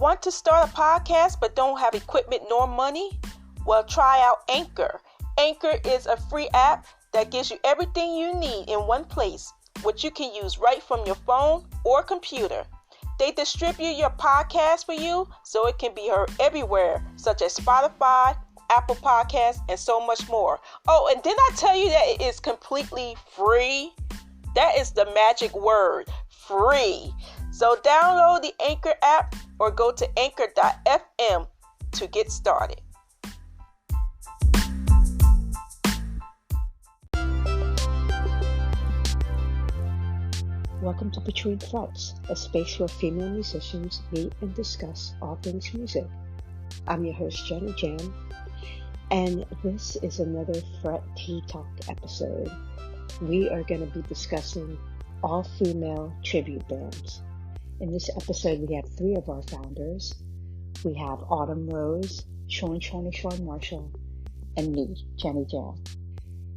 Want to start a podcast but don't have equipment nor money? Well, try out Anchor. Anchor is a free app that gives you everything you need in one place, which you can use right from your phone or computer. They distribute your podcast for you so it can be heard everywhere, such as Spotify, Apple Podcasts, and so much more. Oh, and didn't I tell you that it is completely free? That is the magic word, free. So download the Anchor app or go to anchor.fm to get started. Welcome to Between Frets, a space where female musicians meet and discuss all things music. I'm your host, Genny Jam, and this is another Fret Tea Talk episode. We are going to be discussing all-female tribute bands. In this episode, we have three of our founders. We have Autumn Rose, Shorn, Shorn Marshall, and me, Genny Jam.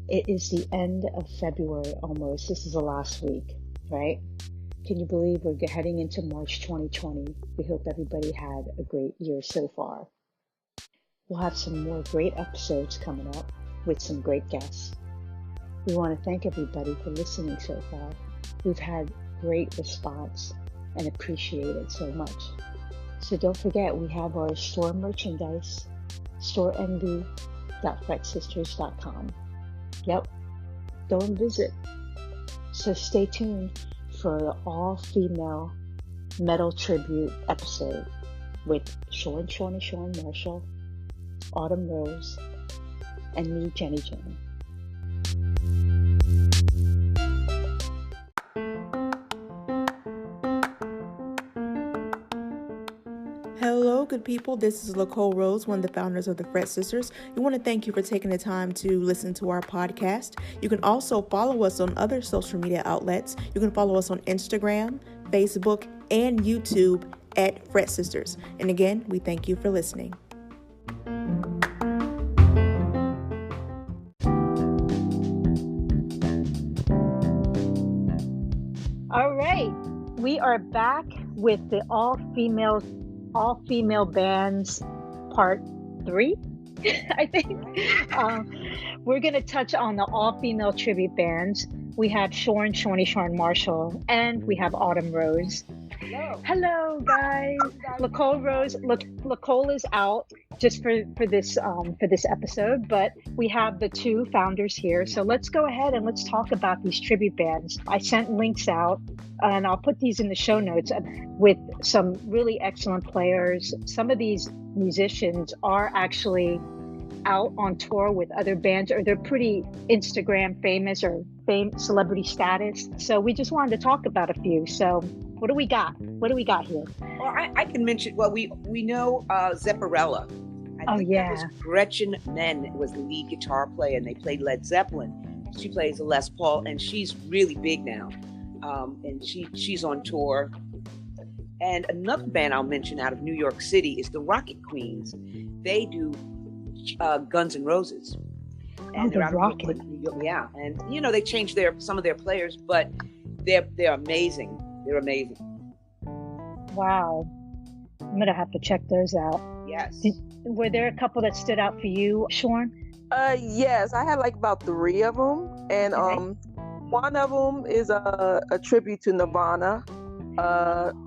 It is the end of February almost. This is the last week. Right? Can you believe we're heading into March 2020? We hope everybody had a great year so far. We'll have some more great episodes coming up with some great guests. We want to thank everybody for listening so far. We've had great response and appreciate it so much. So don't forget, we have our store merchandise, storenvy.fretsisters.com. Yep, go and visit. So stay tuned for the all-female metal tribute episode with Shorn Marshall, Autumn Rose, and me, Genny Jam. Hello, good people. This is Nicole Rose, one of the founders of the Fret Sisters. We want to thank you for taking the time to listen to our podcast. You can also follow us on other social media outlets. You can follow us on Instagram, Facebook, and YouTube at Fret Sisters. And again, we thank you for listening. All right, we are back with the all-female bands part 3, I think. We're going to touch on the all-female tribute bands. We have Shorn Marshall, and we have Autumn Rose. Hello guys. Nicole is out just for this episode, but we have the two founders here. So let's go ahead and let's talk about these tribute bands. I sent links out, and I'll put these in the show notes with some really excellent players. Some of these musicians are actually out on tour with other bands, or they're pretty Instagram famous or celebrity status. So we just wanted to talk about a few. So what do we got? What do we got here? Well, I can mention, well, we know Zepperella. I think that was Gretchen Menn was the lead guitar player, and they played Led Zeppelin. She plays a Les Paul, and she's really big now. And she's on tour. And another band I'll mention out of New York City is the Rocket Queens. They do Guns N' Roses. And they're out of Brooklyn, New York. Yeah, and they changed some of their players, but they're amazing. They're amazing. Wow. I'm going to have to check those out. Yes. Were there a couple that stood out for you, Shorn? Yes, I had like about 3 of them. And one of them is a tribute to Nirvana.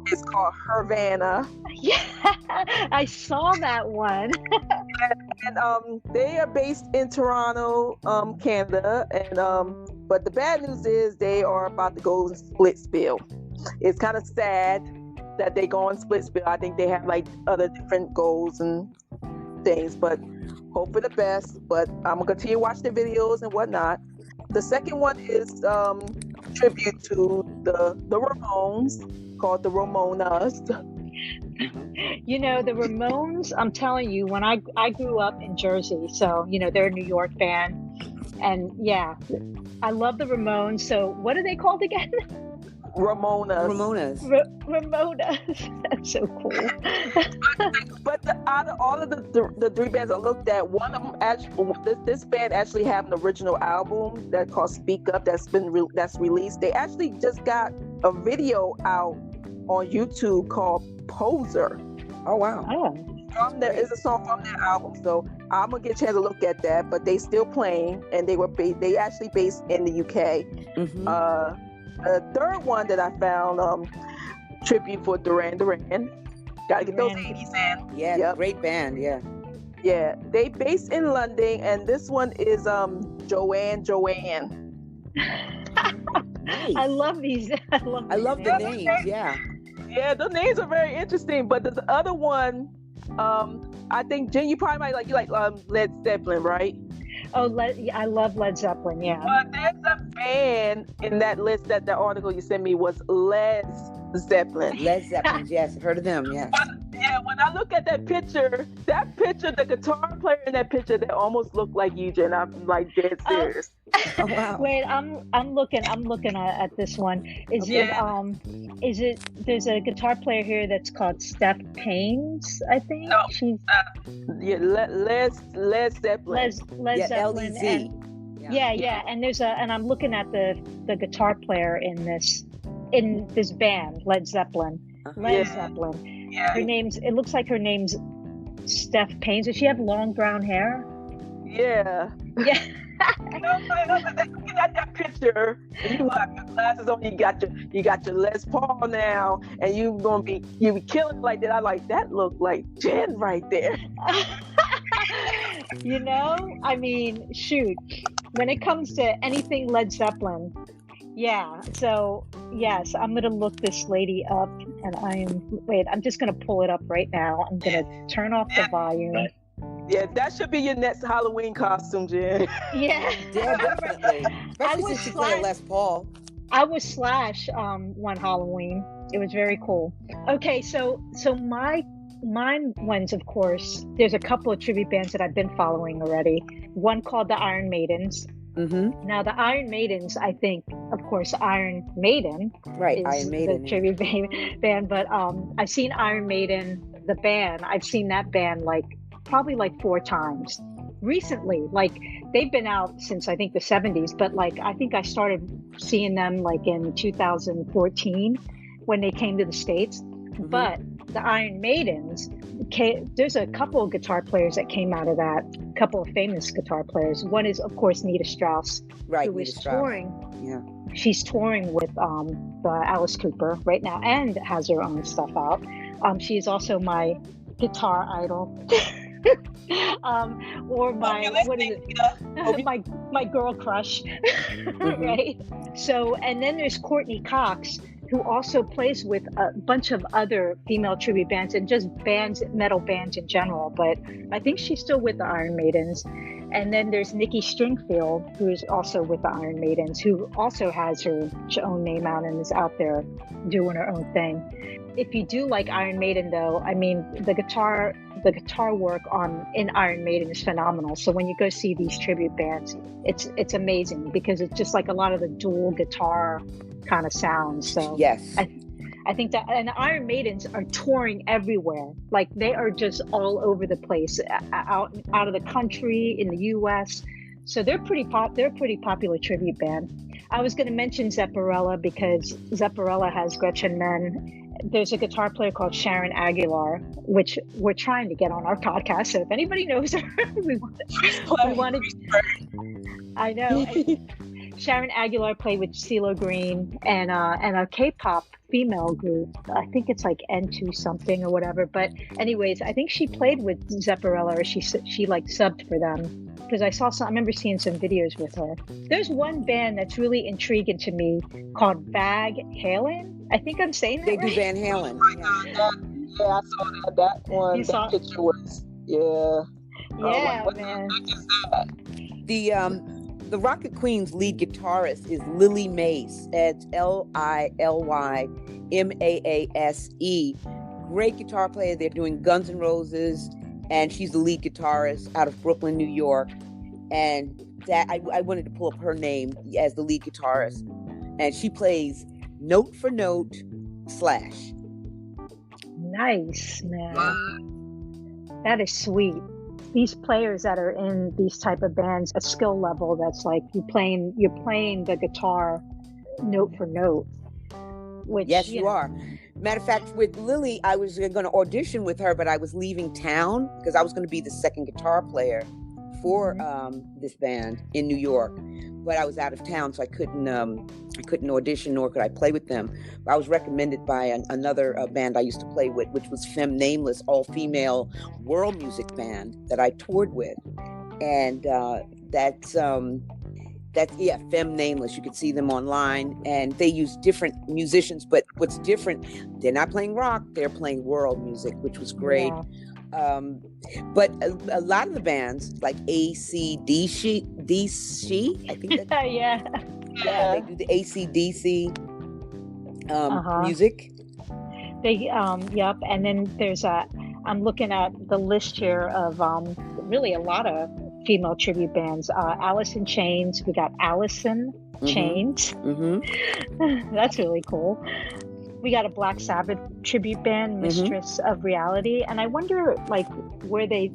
It's called Havana. Yeah, I saw that one. and they are based in Toronto, Canada. And but the bad news is they are about to go and split spill. It's kind of sad that they go on split spill. I think they have like other different goals and things, but hope for the best. But I'm gonna continue to watch the videos and whatnot. The second one is tribute to the Ramones, called the Ramonas. The Ramones, I'm telling you, when I grew up in Jersey, so they're a New York band, and yeah, I love the Ramones. So what are they called again? Ramonas. Ramonas. That's so cool. But out of all of the 3 bands I looked at, one of them actually, this band actually have an original album that's called Speak Up that's released. They actually just got a video out on YouTube called Poser. Oh wow. There is a song from that album, so I'm gonna get a chance to look at that. But they still playing, and they actually based in the UK. Mm-hmm. The third one that I found, tribute for Duran Duran. Gotta get those 80s in. Yeah, yep. Great band. Yeah. Yeah, they based in London, and this one is Joanne. Nice. I love these. I love the names. Yeah. Yeah, the names are very interesting. But the other one, I think Jen, you probably might like Led Zeppelin, right? Oh, I love Led Zeppelin. Yeah. But there's a band in that list that the article you sent me was Lez Zeppelin. Lez Zeppelin, yes, I've heard of them. Yes. When I look at that picture, the guitar player in that picture, they almost look like you, Jen. I'm like dead serious. Oh, wow. Wait, I'm looking at this one. Is it? There's a guitar player here that's called Steph Paines, I think. No, she's Lez Zeppelin. Lez Zeppelin. Lez. Yeah. And I'm looking at the guitar player in this band, Led Zeppelin. Lez Zeppelin. Yeah. It looks like her name's Steph Paines. Does she have long brown hair? Yeah. Yeah. Looking at that picture, you have your glasses on, you got your Les Paul now, and you be killing like that. I like that look like Jen right there. I mean, shoot. When it comes to anything Led Zeppelin, yeah. So yes, I'm gonna look this lady up, and I'm just gonna pull it up right now. I'm gonna turn off the volume. Yeah, that should be your next Halloween costume, Jen. Yeah, definitely. Especially since she played Les Paul. I was Slash one Halloween. It was very cool. Okay, so mine ones, of course. There's a couple of tribute bands that I've been following already. One called the Iron Maidens. Mm-hmm. Now the Iron Maidens, I think, of course, Iron Maiden, right? Is Iron Maiden, the tribute band. But I've seen Iron Maiden, the band. I've seen that band probably 4 times recently. They've been out since I think the 70s, but I think I started seeing them in 2014 when they came to the States. Mm-hmm. But the Iron Maidens, there's a couple of guitar players that came out of that, a couple of famous guitar players. One is, of course, Nita Strauss, right? Who is touring. Yeah. She's touring with Alice Cooper right now and has her own stuff out. She is also my guitar idol. Or my girl crush. Mm-hmm. Right? So, and then there's Courtney Cox, who also plays with a bunch of other female tribute bands and just metal bands in general. But I think she's still with the Iron Maidens. And then there's Nikki Stringfield, who is also with the Iron Maidens, who also has her own name out and is out there doing her own thing. If you do like Iron Maiden, though, I mean, the guitar work in Iron Maiden is phenomenal. So when you go see these tribute bands, it's amazing because it's just a lot of the dual guitar kind of sounds. So yes, I think that, and the Iron Maidens are touring everywhere. They are just all over the place, out of the country, in the U.S. So they're pretty popular tribute band. I was going to mention Zepperella because Zepperella has Gretchen Menn. There's a guitar player called Sharon Aguilar, which we're trying to get on our podcast. So if anybody knows her, we want to. I know. Sharon Aguilar played with CeeLo Green and a K-pop female group. I think it's N2 something or whatever. But anyways, I think she played with Zepperella, or she subbed for them because I remember seeing some videos with her. There's one band that's really intriguing to me called Vag Halen. I think I'm saying that They right. do Van Halen. Yeah, I saw that one. That picture was, yeah. Yeah, what man. the heck is that? The Rocket Queen's lead guitarist is Lily Mace. It's Lylymaase. Great guitar player. They're doing Guns N' Roses, and she's the lead guitarist out of Brooklyn, New York. And that I wanted to pull up her name as the lead guitarist, and she plays note for note Slash. Nice, man. That is sweet. These players that are in these type of bands, a skill level that's you're playing the guitar note for note. Which, yes, you are. Matter of fact, with Lily, I was going to audition with her, but I was leaving town because I was going to be the second guitar player for this band in New York. But I was out of town, so I couldn't audition, nor could I play with them. I was recommended by another band I used to play with, which was Femme Nameless, all-female world music band that I toured with. And that's Femme Nameless. You could see them online, and they use different musicians. But what's different, they're not playing rock; they're playing world music, which was great. Yeah. But a lot of the bands, like AC/DC, I think that, yeah, they do the AC/DC music. They yep. And then there's I'm looking at the list here of really a lot of female tribute bands. Alice in Chains. We got Allison Chains. That's really cool. We got a Black Sabbath tribute band, Mistress of Reality, and I wonder like where they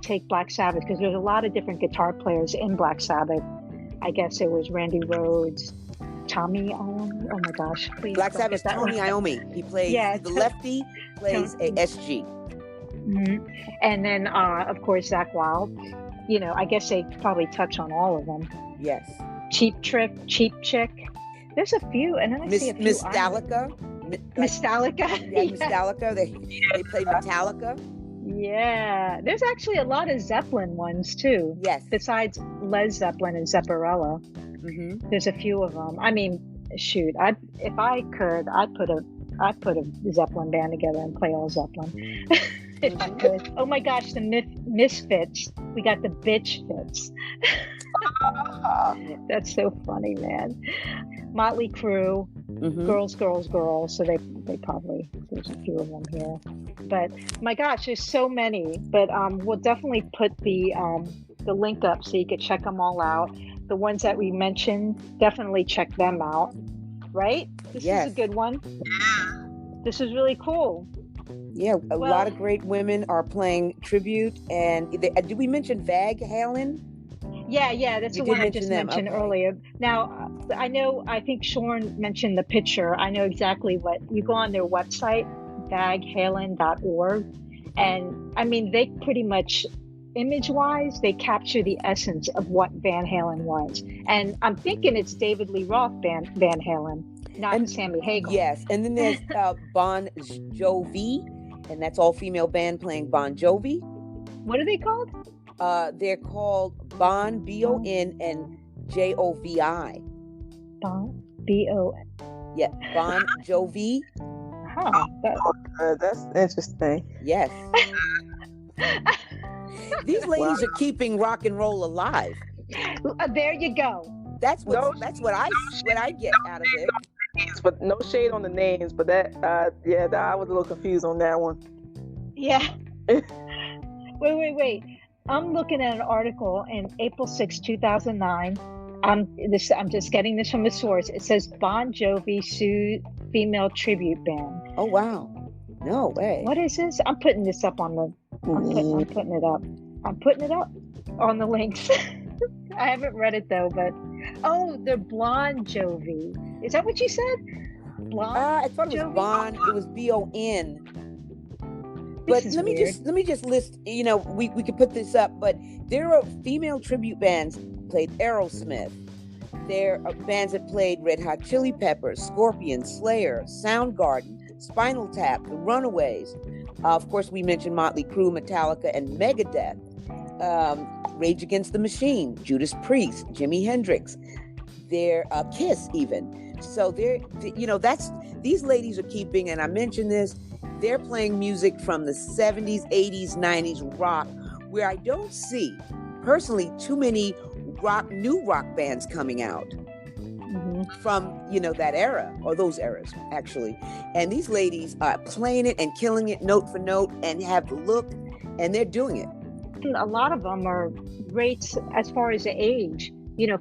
take Black Sabbath, because there's a lot of different guitar players in Black Sabbath. I guess it was Randy Rhoads, Tommy Iommi. Oh my gosh! Please Black Sabbath's Tony Iommi. He plays the lefty plays a SG. And then of course Zakk Wylde. You know, I guess they probably touch on all of them. Yes. Cheap Trick, Cheap Chick. There's a few, and then I see a few. Miss Metallica. Yeah, Miss Metallica. They play Metallica. Yeah, there's actually a lot of Zeppelin ones too. Yes. Besides Lez Zeppelin and Zepperella, there's a few of them. I mean, shoot, if I could, I'd put a Zeppelin band together and play all Zeppelin. If I could. Oh my gosh, the Misfits. We got the Bitch Fits. That's so funny, man. Motley Crue, Girls. So they probably, there's a few of them here. But my gosh, there's so many. But we'll definitely put the link up so you can check them all out. The ones that we mentioned, definitely check them out. Right? This is a good one. This is really cool. Yeah, a lot of great women are playing tribute. And did we mention Vag Halen? Yeah, that's the one I just mentioned earlier. Now, I think Shorn mentioned the picture. I know exactly what, you go on their website, vaghalen.org, and I mean, they pretty much, image-wise, they capture the essence of what Van Halen was. And I'm thinking it's David Lee Roth Van Halen, not Sammy Hagar. Yes, and then there's Bon Jovi, and that's all-female band playing Bon Jovi. What are they called? They're called Bon, B-O-N, and J-O-V-I. Bon, B-O-N. Yeah, Bon Jovi. Huh. That's interesting. Yes. These ladies are keeping rock and roll alive. There you go. That's what I get out of it. But no shade on the names, but that I was a little confused on that one. Yeah. Wait. I'm looking at an article in April 6, 2009. I'm just getting this from a source. It says Bon Jovi sued female tribute band. Oh wow! No way. What is this? I'm putting this up on the. I'm putting it up. I'm putting it up on the links. I haven't read it though, but they're Blonde Jovi. Is that what you said? Blonde. I thought it was Bon. It was B-O-N. But let me just list, we could put this up, but there are female tribute bands played Aerosmith. There are bands that played Red Hot Chili Peppers, Scorpions, Slayer, Soundgarden, Spinal Tap, The Runaways. Of course, we mentioned Motley Crue, Metallica, and Megadeth. Rage Against the Machine, Judas Priest, Jimi Hendrix. They're Kiss even. So these ladies are keeping, and I mentioned this, they're playing music from the 70s, 80s, 90s rock, where I don't see, personally, too many new rock bands coming out from, that era, or those eras, actually. And these ladies are playing it and killing it note for note and have the look, and they're doing it. A lot of them are great as far as the age,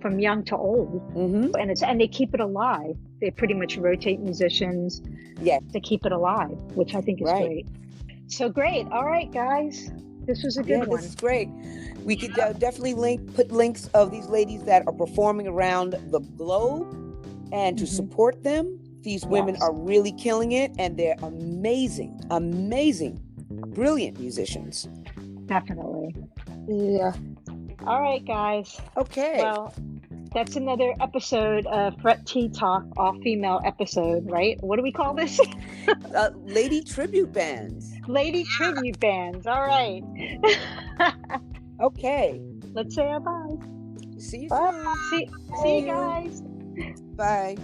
from young to old. And they keep it alive. They pretty much rotate musicians to keep it alive, which I think is great. So great. All right, guys. This was a good one. This is great. We could definitely put links of these ladies that are performing around the globe, and to support them, these women are really killing it, and they're amazing, brilliant musicians. Definitely. Yeah. All right, guys. Okay. Well, that's another episode of Fret Tea Talk, all-female episode, right? What do we call this? Lady tribute bands. Lady tribute bands. All right. Okay. Let's say our bye. See you Bye. soon. See you guys. Bye.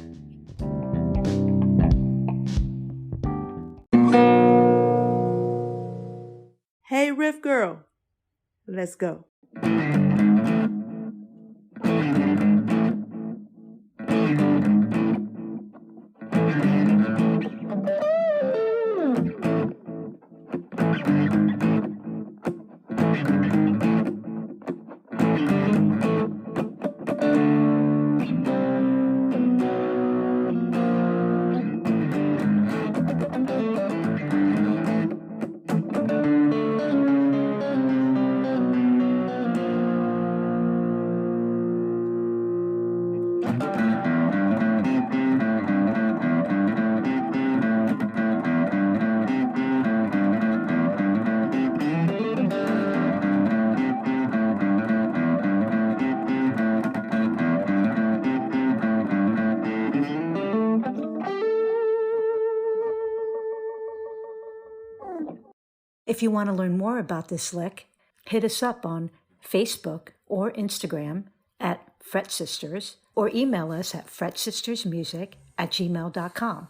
Hey, Riff Girl. Let's go. If you want to learn more about this lick, hit us up on Facebook or Instagram at Fret Sisters, or email us at fretsistersmusic@gmail.com.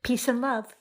Peace and love.